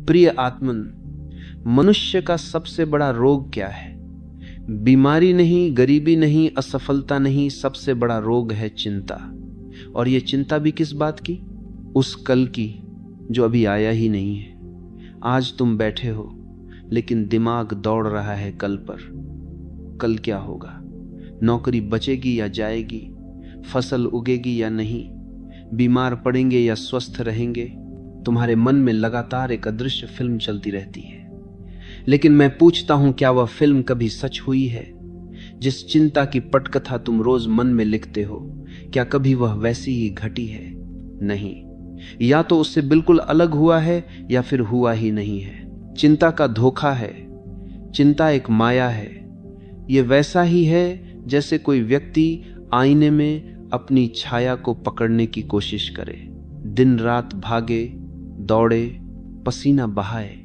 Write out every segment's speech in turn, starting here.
प्रिय आत्मन, मनुष्य का सबसे बड़ा रोग क्या है? बीमारी नहीं, गरीबी नहीं, असफलता नहीं, सबसे बड़ा रोग है चिंता। और ये चिंता भी किस बात की? उस कल की जो अभी आया ही नहीं है। आज तुम बैठे हो लेकिन दिमाग दौड़ रहा है कल पर। कल क्या होगा? नौकरी बचेगी या जाएगी? फसल उगेगी या नहीं? बीमार पड़ेंगे या स्वस्थ रहेंगे? तुम्हारे मन में लगातार एक अदृश्य फिल्म चलती रहती है। लेकिन मैं पूछता हूं, क्या वह फिल्म कभी सच हुई है? जिस चिंता की पटकथा तुम रोज मन में लिखते हो, क्या कभी वह वैसी ही घटी है? नहीं, या तो उससे बिल्कुल अलग हुआ है या फिर हुआ ही नहीं है। चिंता का धोखा है। चिंता एक माया है। ये वैसा ही है जैसे कोई व्यक्ति आईने में अपनी छाया को पकड़ने की कोशिश करे, दिन रात भागे, दौड़े, पसीना बहाए,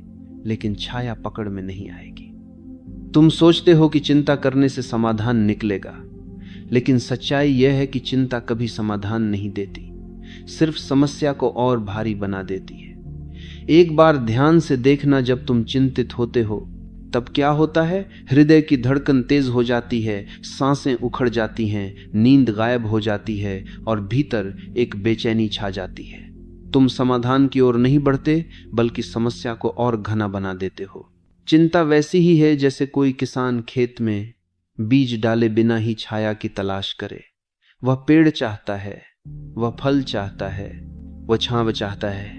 लेकिन छाया पकड़ में नहीं आएगी। तुम सोचते हो कि चिंता करने से समाधान निकलेगा, लेकिन सच्चाई यह है कि चिंता कभी समाधान नहीं देती, सिर्फ समस्या को और भारी बना देती है। एक बार ध्यान से देखना, जब तुम चिंतित होते हो तब क्या होता है? हृदय की धड़कन तेज हो जाती है, सांसें उखड़ जाती हैं, नींद गायब हो जाती है और भीतर एक बेचैनी छा जाती है। तुम समाधान की ओर नहीं बढ़ते, बल्कि समस्या को और घना बना देते हो। चिंता वैसी ही है जैसे कोई किसान खेत में बीज डाले बिना ही छाया की तलाश करे। वह पेड़ चाहता है, वह फल चाहता है, वह छांव चाहता है,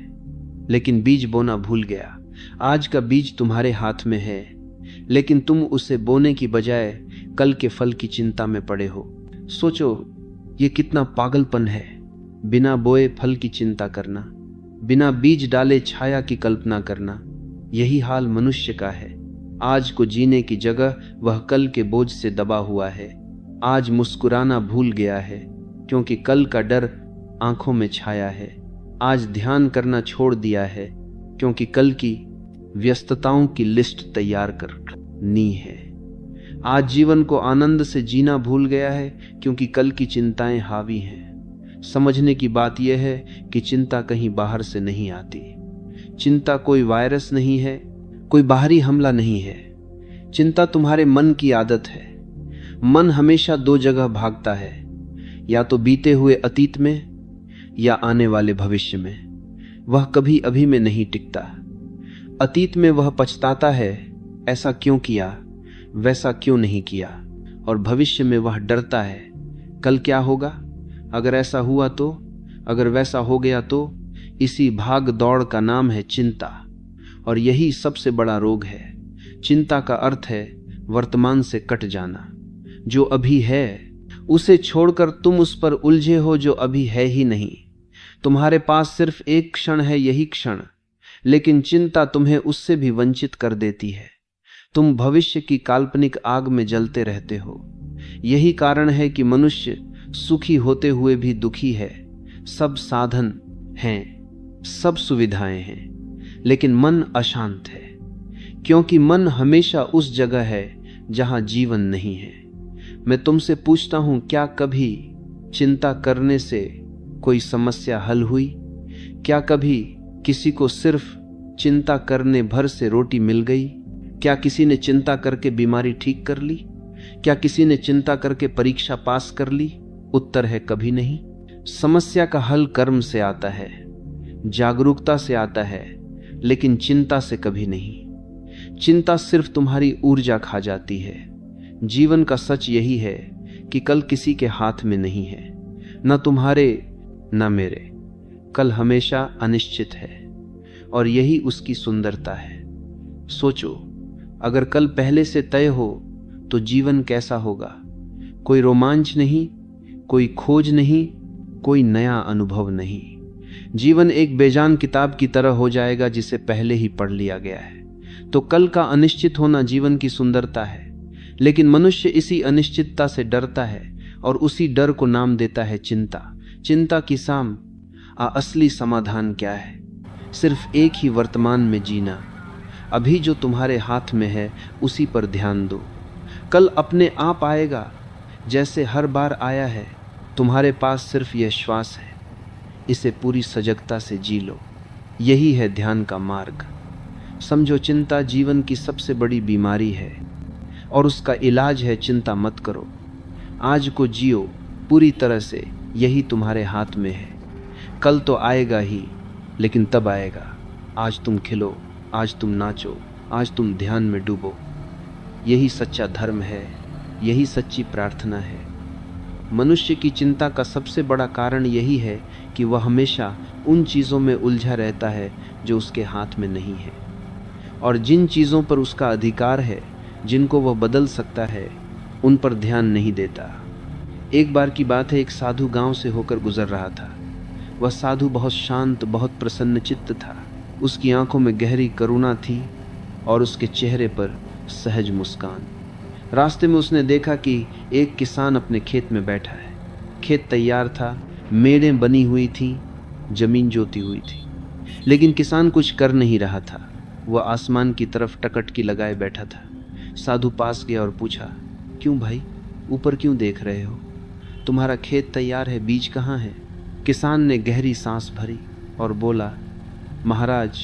लेकिन बीज बोना भूल गया। आज का बीज तुम्हारे हाथ में है, लेकिन तुम उसे बोने की बजाय कल के फल की चिंता में पड़े हो। सोचो, ये कितना पागलपन है, बिना बोए फल की चिंता करना, बिना बीज डाले छाया की कल्पना करना। यही हाल मनुष्य का है। आज को जीने की जगह वह कल के बोझ से दबा हुआ है। आज मुस्कुराना भूल गया है, क्योंकि कल का डर आंखों में छाया है। आज ध्यान करना छोड़ दिया है, क्योंकि कल की व्यस्तताओं की लिस्ट तैयार करनी है। आज जीवन को आनंद से जीना भूल गया है, क्योंकि कल की चिंताएं हावी हैं। समझने की बात यह है कि चिंता कहीं बाहर से नहीं आती। चिंता कोई वायरस नहीं है, कोई बाहरी हमला नहीं है। चिंता तुम्हारे मन की आदत है। मन हमेशा दो जगह भागता है, या तो बीते हुए अतीत में या आने वाले भविष्य में। वह कभी अभी में नहीं टिकता। अतीत में वह पछताता है, ऐसा क्यों किया, वैसा क्यों नहीं किया, और भविष्य में वह डरता है, कल क्या होगा, अगर ऐसा हुआ तो, अगर वैसा हो गया तो। इसी भाग दौड़ का नाम है चिंता, और यही सबसे बड़ा रोग है। चिंता का अर्थ है वर्तमान से कट जाना। जो अभी है उसे छोड़कर तुम उस पर उलझे हो जो अभी है ही नहीं। तुम्हारे पास सिर्फ एक क्षण है, यही क्षण, लेकिन चिंता तुम्हें उससे भी वंचित कर देती है। तुम भविष्य की काल्पनिक आग में जलते रहते हो। यही कारण है कि मनुष्य सुखी होते हुए भी दुखी है। सब साधन हैं, सब सुविधाएं हैं, लेकिन मन अशांत है, क्योंकि मन हमेशा उस जगह है जहां जीवन नहीं है। मैं तुमसे पूछता हूं, क्या कभी चिंता करने से कोई समस्या हल हुई? क्या कभी किसी को सिर्फ चिंता करने भर से रोटी मिल गई? क्या किसी ने चिंता करके बीमारी ठीक कर ली? क्या किसी ने चिंता करके परीक्षा पास कर ली? उत्तर है कभी नहीं। समस्या का हल कर्म से आता है, जागरूकता से आता है, लेकिन चिंता से कभी नहीं। चिंता सिर्फ तुम्हारी ऊर्जा खा जाती है। जीवन का सच यही है कि कल किसी के हाथ में नहीं है, न तुम्हारे न मेरे। कल हमेशा अनिश्चित है, और यही उसकी सुंदरता है। सोचो, अगर कल पहले से तय हो तो जीवन कैसा होगा? कोई रोमांच नहीं, कोई खोज नहीं, कोई नया अनुभव नहीं। जीवन एक बेजान किताब की तरह हो जाएगा जिसे पहले ही पढ़ लिया गया है। तो कल का अनिश्चित होना जीवन की सुंदरता है, लेकिन मनुष्य इसी अनिश्चितता से डरता है और उसी डर को नाम देता है चिंता। चिंता की साम असली समाधान क्या है? सिर्फ एक ही वर्तमान में जीना। अभी जो तुम्हारे हाथ में है उसी पर ध्यान दो। कल अपने आप आएगा, जैसे हर बार आया है। तुम्हारे पास सिर्फ यह श्वास है, इसे पूरी सजगता से जी लो। यही है ध्यान का मार्ग। समझो, चिंता जीवन की सबसे बड़ी बीमारी है और उसका इलाज है चिंता मत करो। आज को जियो पूरी तरह से, यही तुम्हारे हाथ में है। कल तो आएगा ही, लेकिन तब आएगा। आज तुम खिलो, आज तुम नाचो, आज तुम ध्यान में डूबो। यही सच्चा धर्म है, यही सच्ची प्रार्थना है। मनुष्य की चिंता का सबसे बड़ा कारण यही है कि वह हमेशा उन चीज़ों में उलझा रहता है जो उसके हाथ में नहीं है, और जिन चीज़ों पर उसका अधिकार है, जिनको वह बदल सकता है, उन पर ध्यान नहीं देता। एक बार की बात है, एक साधु गांव से होकर गुजर रहा था। वह साधु बहुत शांत, बहुत प्रसन्न चित्त था। उसकी आंखों में गहरी करुणा थी और उसके चेहरे पर सहज मुस्कान। रास्ते में उसने देखा कि एक किसान अपने खेत में बैठा है। खेत तैयार था, मेड़ें बनी हुई थी, जमीन जोती हुई थी, लेकिन किसान कुछ कर नहीं रहा था। वह आसमान की तरफ टकटकी लगाए बैठा था। साधु पास गया और पूछा, क्यों भाई, ऊपर क्यों देख रहे हो? तुम्हारा खेत तैयार है, बीज कहाँ है? किसान ने गहरी सांस भरी और बोला, महाराज,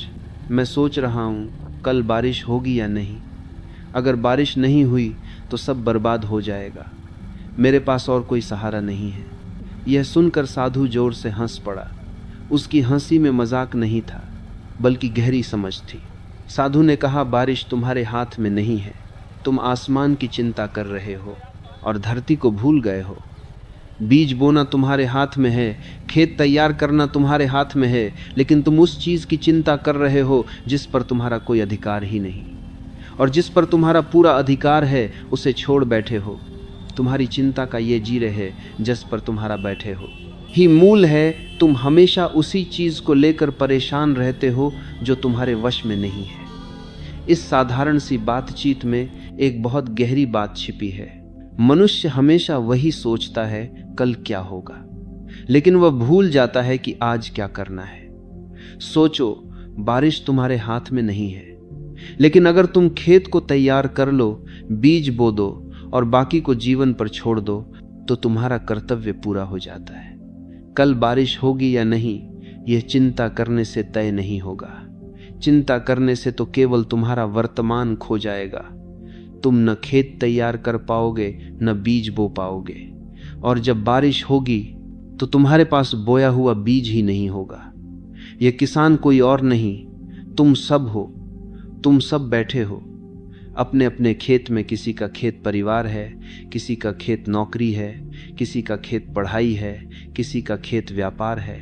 मैं सोच रहा हूँ कल बारिश होगी या नहीं। अगर बारिश नहीं हुई तो सब बर्बाद हो जाएगा। मेरे पास और कोई सहारा नहीं है। यह सुनकर साधु जोर से हंस पड़ा। उसकी हंसी में मजाक नहीं था, बल्कि गहरी समझ थी। साधु ने कहा, बारिश तुम्हारे हाथ में नहीं है। तुम आसमान की चिंता कर रहे हो और धरती को भूल गए हो। बीज बोना तुम्हारे हाथ में है, खेत तैयार करना तुम्हारे हाथ में है, लेकिन तुम उस चीज़ की चिंता कर रहे हो जिस पर तुम्हारा कोई अधिकार ही नहीं, और जिस पर तुम्हारा पूरा अधिकार है उसे छोड़ बैठे हो। तुम्हारी चिंता का ये जीरे है जिस पर तुम्हारा बैठे हो ही मूल है। तुम हमेशा उसी चीज़ को लेकर परेशान रहते हो जो तुम्हारे वश में नहीं है। इस साधारण सी बातचीत में एक बहुत गहरी बात छिपी है। मनुष्य हमेशा वही सोचता है कल क्या होगा, लेकिन वह भूल जाता है कि आज क्या करना है। सोचो, बारिश तुम्हारे हाथ में नहीं है, लेकिन अगर तुम खेत को तैयार कर लो, बीज बो दो और बाकी को जीवन पर छोड़ दो, तो तुम्हारा कर्तव्य पूरा हो जाता है। कल बारिश होगी या नहीं, यह चिंता करने से तय नहीं होगा। चिंता करने से तो केवल तुम्हारा वर्तमान खो जाएगा। तुम न खेत तैयार कर पाओगे, न बीज बो पाओगे, और जब बारिश होगी तो तुम्हारे पास बोया हुआ बीज ही नहीं होगा। यह किसान कोई और नहीं, तुम सब हो। तुम सब बैठे हो अपने अपने खेत में। किसी का खेत परिवार है, किसी का खेत नौकरी है, किसी का खेत पढ़ाई है, किसी का खेत व्यापार है,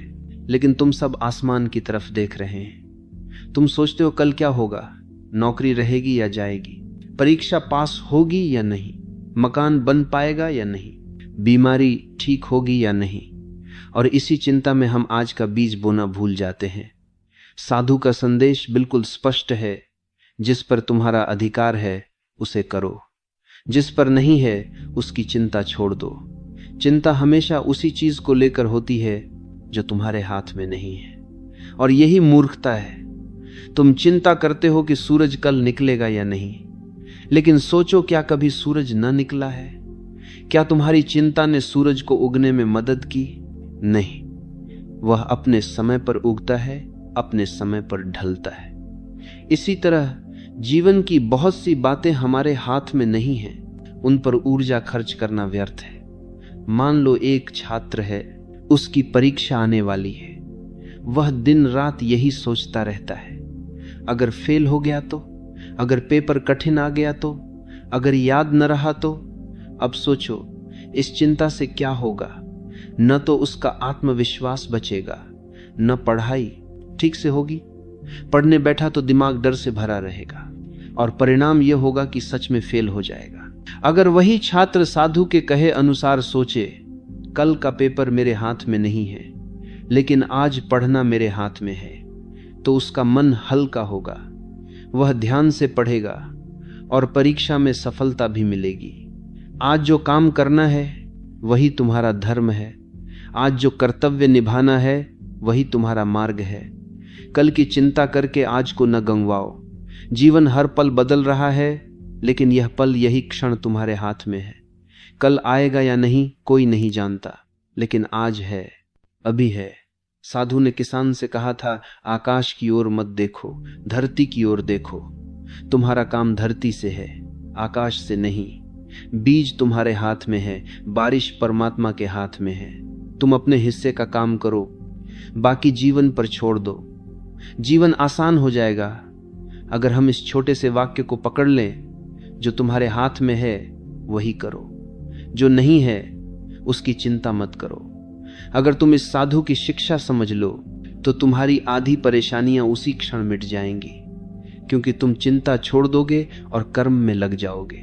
लेकिन तुम सब आसमान की तरफ देख रहे हैं। तुम सोचते हो कल क्या होगा, नौकरी रहेगी या जाएगी, परीक्षा पास होगी या नहीं, मकान बन पाएगा या नहीं, बीमारी ठीक होगी या नहीं, और इसी चिंता में हम आज का बीज बोना भूल जाते हैं। साधु का संदेश बिल्कुल स्पष्ट है, जिस पर तुम्हारा अधिकार है उसे करो, जिस पर नहीं है उसकी चिंता छोड़ दो। चिंता हमेशा उसी चीज को लेकर होती है जो तुम्हारे हाथ में नहीं है, और यही मूर्खता है। तुम चिंता करते हो कि सूरज कल निकलेगा या नहीं, लेकिन सोचो, क्या कभी सूरज न निकला है? क्या तुम्हारी चिंता ने सूरज को उगने में मदद की? नहीं, वह अपने समय पर उगता है, अपने समय पर ढलता है। इसी तरह जीवन की बहुत सी बातें हमारे हाथ में नहीं हैं, उन पर ऊर्जा खर्च करना व्यर्थ है। मान लो एक छात्र है, उसकी परीक्षा आने वाली है। वह दिन रात यही सोचता रहता है, अगर फेल हो गया तो, अगर पेपर कठिन आ गया तो, अगर याद न रहा तो। अब सोचो, इस चिंता से क्या होगा? न तो उसका आत्मविश्वास बचेगा, न पढ़ाई ठीक से होगी। पढ़ने बैठा तो दिमाग डर से भरा रहेगा, और परिणाम यह होगा कि सच में फेल हो जाएगा। अगर वही छात्र साधु के कहे अनुसार सोचे, कल का पेपर मेरे हाथ में नहीं है, लेकिन आज पढ़ना मेरे हाथ में है, तो उसका मन हल्का होगा। वह ध्यान से पढ़ेगा और परीक्षा में सफलता भी मिलेगी। आज जो काम करना है वही तुम्हारा धर्म है। आज जो कर्तव्य निभाना है वही तुम्हारा मार्ग है। कल की चिंता करके आज को न गंवाओ। जीवन हर पल बदल रहा है, लेकिन यह पल, यही क्षण तुम्हारे हाथ में है। कल आएगा या नहीं कोई नहीं जानता, लेकिन आज है, अभी है, साधु ने किसान से कहा था, आकाश की ओर मत देखो, धरती की ओर देखो। तुम्हारा काम धरती से है, आकाश से नहीं। बीज तुम्हारे हाथ में है, बारिश परमात्मा के हाथ में है। तुम अपने हिस्से का काम करो, बाकी जीवन पर छोड़ दो। जीवन आसान हो जाएगा अगर हम इस छोटे से वाक्य को पकड़ लें, जो तुम्हारे हाथ में है वही करो, जो नहीं है उसकी चिंता मत करो। अगर तुम इस साधु की शिक्षा समझ लो तो तुम्हारी आधी परेशानियां उसी क्षण मिट जाएंगी, क्योंकि तुम चिंता छोड़ दोगे और कर्म में लग जाओगे।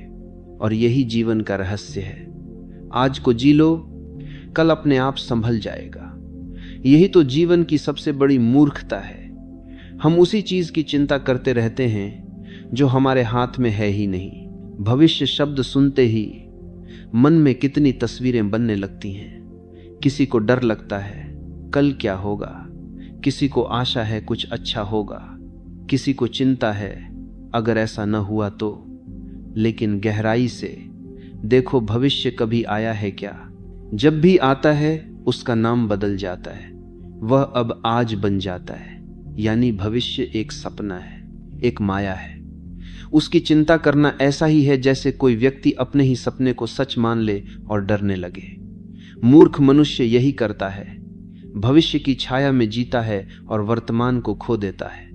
और यही जीवन का रहस्य है। आज को जी लो, कल अपने आप संभल जाएगा। यही तो जीवन की सबसे बड़ी मूर्खता है। हम उसी चीज की चिंता करते रहते हैं जो हमारे हाथ में है ही नहीं। भविष्य शब्द सुनते ही मन में कितनी तस्वीरें बनने लगती हैं। किसी को डर लगता है कल क्या होगा, किसी को आशा है कुछ अच्छा होगा, किसी को चिंता है अगर ऐसा न हुआ तो। लेकिन गहराई से देखो, भविष्य कभी आया है क्या? जब भी आता है उसका नाम बदल जाता है, वह अब आज बन जाता है। यानी भविष्य एक सपना है, एक माया है। उसकी चिंता करना ऐसा ही है जैसे कोई व्यक्ति अपने ही सपने को सच मान ले और डरने लगे। मूर्ख मनुष्य यही करता है, भविष्य की छाया में जीता है और वर्तमान को खो देता है।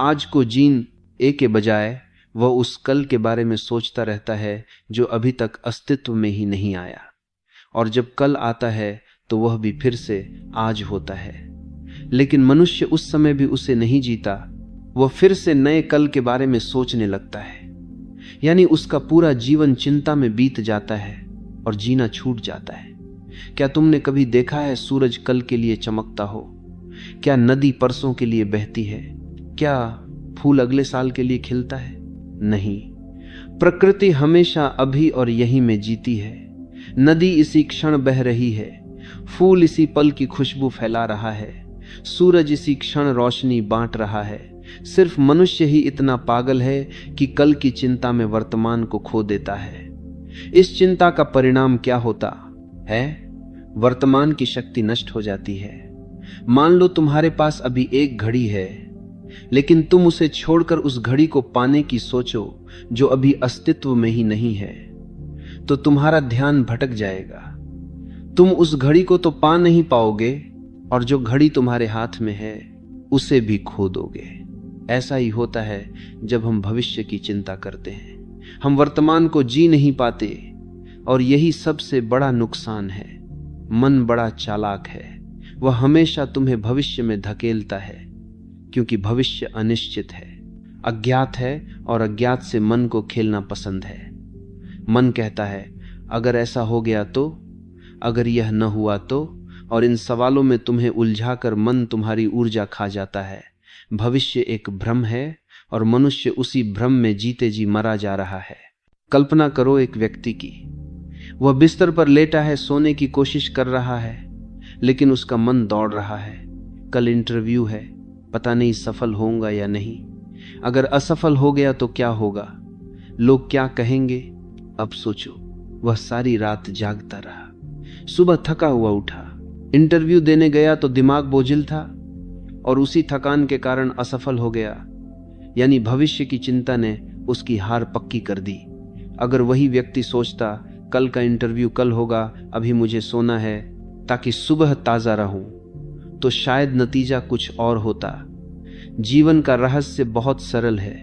आज को जीने के बजाय वह उस कल के बारे में सोचता रहता है जो अभी तक अस्तित्व में ही नहीं आया। और जब कल आता है तो वह भी फिर से आज होता है। लेकिन मनुष्य उस समय भी उसे नहीं जीता, वह फिर से नए कल के बारे में सोचने लगता है। यानी उसका पूरा जीवन चिंता में बीत जाता है और जीना छूट जाता है। क्या तुमने कभी देखा है सूरज कल के लिए चमकता हो? क्या नदी परसों के लिए बहती है? क्या फूल अगले साल के लिए खिलता है? नहीं। प्रकृति हमेशा अभी और यहीं में जीती है। नदी इसी क्षण बह रही है, फूल इसी पल की खुशबू फैला रहा है, सूरज इसी क्षण रोशनी बांट रहा है। सिर्फ मनुष्य ही इतना पागल है कि कल की चिंता में वर्तमान को खो देता है। इस चिंता का परिणाम क्या होता है? वर्तमान की शक्ति नष्ट हो जाती है। मान लो तुम्हारे पास अभी एक घड़ी है, लेकिन तुम उसे छोड़कर उस घड़ी को पाने की सोचो जो अभी अस्तित्व में ही नहीं है, तो तुम्हारा ध्यान भटक जाएगा। तुम उस घड़ी को तो पा नहीं पाओगे और जो घड़ी तुम्हारे हाथ में है उसे भी खो दोगे। ऐसा ही होता है जब हम भविष्य की चिंता करते हैं। हम वर्तमान को जी नहीं पाते और यही सबसे बड़ा नुकसान है। मन बड़ा चालाक है, वह हमेशा तुम्हें भविष्य में धकेलता है, क्योंकि भविष्य अनिश्चित है, अज्ञात है और अज्ञात से मन को खेलना पसंद है। मन कहता है अगर ऐसा हो गया तो, अगर यह न हुआ तो, और इन सवालों में तुम्हें उलझाकर मन तुम्हारी ऊर्जा खा जाता है। भविष्य एक भ्रम है और मनुष्य उसी भ्रम में जीते जी मरा जा रहा है। कल्पना करो एक व्यक्ति की, वह बिस्तर पर लेटा है, सोने की कोशिश कर रहा है, लेकिन उसका मन दौड़ रहा है। कल इंटरव्यू है, पता नहीं सफल होऊंगा या नहीं। अगर असफल हो गया तो क्या होगा? लोग क्या कहेंगे? अब सोचो। वह सारी रात जागता रहा, सुबह थका हुआ उठा, इंटरव्यू देने गया तो दिमाग बोझिल था और उसी थकान के कारण असफल हो गया। यानी भविष्य की चिंता ने उसकी हार पक्की कर दी। अगर वही व्यक्ति सोचता कल का इंटरव्यू कल होगा, अभी मुझे सोना है ताकि सुबह ताजा रहूं, तो शायद नतीजा कुछ और होता। जीवन का रहस्य बहुत सरल है।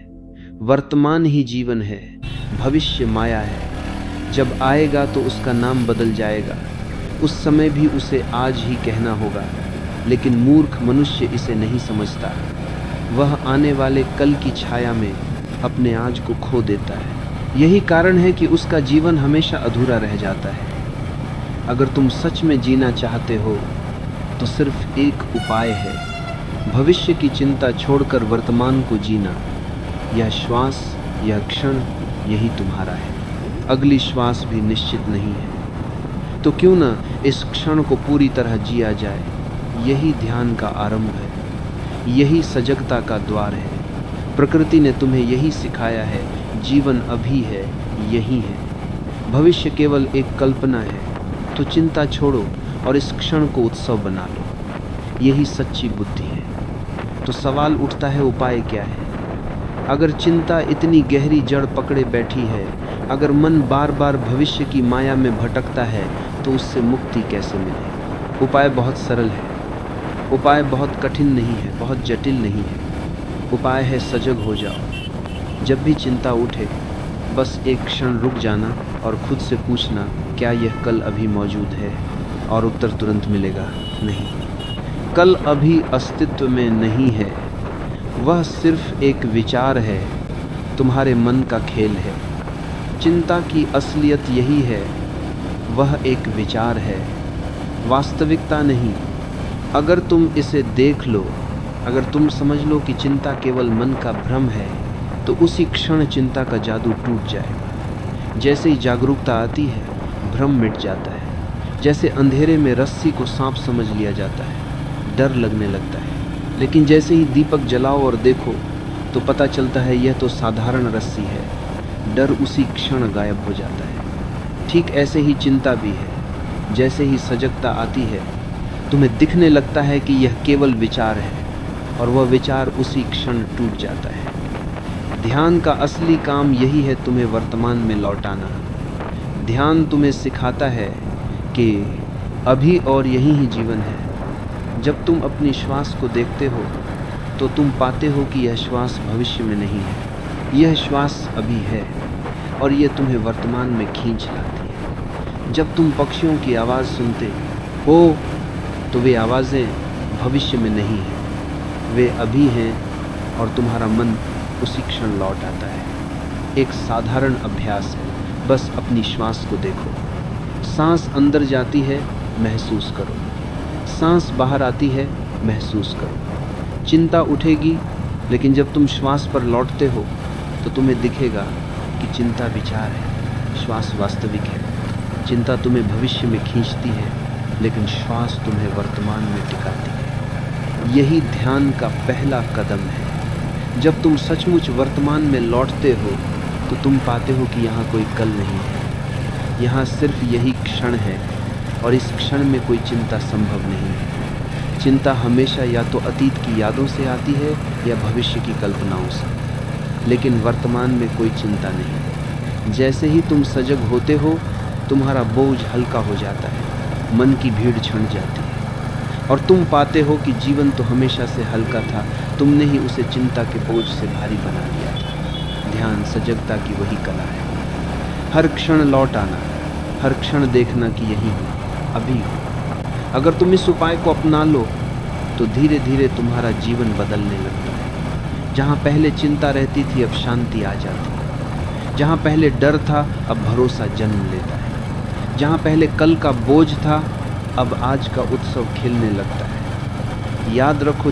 वर्तमान ही जीवन है, भविष्य माया है। जब आएगा तो उसका नाम बदल जाएगा। उस समय भी उसे आज ही कहना होगा, लेकिन मूर्ख मनुष्य इसे नहीं समझता। वह आने वाले कल की छाया में अपने आज को खो देता है। यही कारण है कि उसका जीवन हमेशा अधूरा रह जाता है। अगर तुम सच में जीना चाहते हो तो सिर्फ एक उपाय है, भविष्य की चिंता छोड़कर वर्तमान को जीना। यह श्वास, यह क्षण, यही तुम्हारा है। अगली श्वास भी निश्चित नहीं है, तो क्यों ना इस क्षण को पूरी तरह जिया जाए। यही ध्यान का आरंभ है, यही सजगता का द्वार है। प्रकृति ने तुम्हें यही सिखाया है। जीवन अभी है, यही है। भविष्य केवल एक कल्पना है। तो चिंता छोड़ो और इस क्षण को उत्सव बना लो। यही सच्ची बुद्धि है। तो सवाल उठता है, उपाय क्या है? अगर चिंता इतनी गहरी जड़ पकड़े बैठी है, अगर मन बार बार भविष्य की माया में भटकता है, तो उससे मुक्ति कैसे मिले? उपाय बहुत सरल है। उपाय बहुत कठिन नहीं है, बहुत जटिल नहीं है। उपाय है, सजग हो जाओ। जब भी चिंता उठे, बस एक क्षण रुक जाना और खुद से पूछना, क्या यह कल अभी मौजूद है? और उत्तर तुरंत मिलेगा, नहीं। कल अभी अस्तित्व में नहीं है, वह सिर्फ एक विचार है, तुम्हारे मन का खेल है। चिंता की असलियत यही है, वह एक विचार है, वास्तविकता नहीं। अगर तुम इसे देख लो, अगर तुम समझ लो कि चिंता केवल मन का भ्रम है, तो उसी क्षण चिंता का जादू टूट जाएगा। जैसे ही जागरूकता आती है, भ्रम मिट जाता है। जैसे अंधेरे में रस्सी को सांप समझ लिया जाता है, डर लगने लगता है। लेकिन जैसे ही दीपक जलाओ और देखो, तो पता चलता है यह तो साधारण रस्सी है। डर उसी क्षण गायब हो जाता है। ठीक ऐसे ही चिंता भी है। जैसे ही सजगता आती है, तुम्हें दिखने लगता है कि यह केवल विचार है, और वह विचार उसी क्षण टूट जाता है। ध्यान का असली काम यही है, तुम्हें वर्तमान में लौटाना। ध्यान तुम्हें सिखाता है कि अभी और यही ही जीवन है। जब तुम अपनी श्वास को देखते हो, तो तुम पाते हो कि यह श्वास भविष्य में नहीं है, यह श्वास अभी है, और यह तुम्हें वर्तमान में खींच लाती है। जब तुम पक्षियों की आवाज़ सुनते हो, तो वे आवाज़ें भविष्य में नहीं हैं, वे अभी हैं, और तुम्हारा मन उसी क्षण लौट आता है। एक साधारण अभ्यास है, बस अपनी श्वास को देखो। सांस अंदर जाती है, महसूस करो। सांस बाहर आती है, महसूस करो। चिंता उठेगी, लेकिन जब तुम श्वास पर लौटते हो, तो तुम्हें दिखेगा कि चिंता विचार है, श्वास वास्तविक है। चिंता तुम्हें भविष्य में खींचती है, लेकिन श्वास तुम्हें वर्तमान में टिकाती है। यही ध्यान का पहला कदम है। जब तुम सचमुच वर्तमान में लौटते हो, तो तुम पाते हो कि यहाँ कोई कल नहीं है, यहाँ सिर्फ यही क्षण है, और इस क्षण में कोई चिंता संभव नहीं है। चिंता हमेशा या तो अतीत की यादों से आती है या भविष्य की कल्पनाओं से, लेकिन वर्तमान में कोई चिंता नहीं। जैसे ही तुम सजग होते हो, तुम्हारा बोझ हल्का हो जाता है, मन की भीड़ छंट जाती है, और तुम पाते हो कि जीवन तो हमेशा से हल्का था, तुमने ही उसे चिंता के बोझ से भारी बना दिया था। ध्यान सजगता की वही कला है। हर क्षण लौट आना, हर क्षण देखना कि यही हो, अभी हो। अगर तुम इस उपाय को अपना लो, तो धीरे धीरे तुम्हारा जीवन बदलने लगता है। जहाँ पहले चिंता रहती थी, अब शांति आ जाती है। जहाँ पहले डर था, अब भरोसा जन्म लेता है। जहाँ पहले कल का बोझ था, अब आज का उत्सव खिलने लगता है। याद रखो,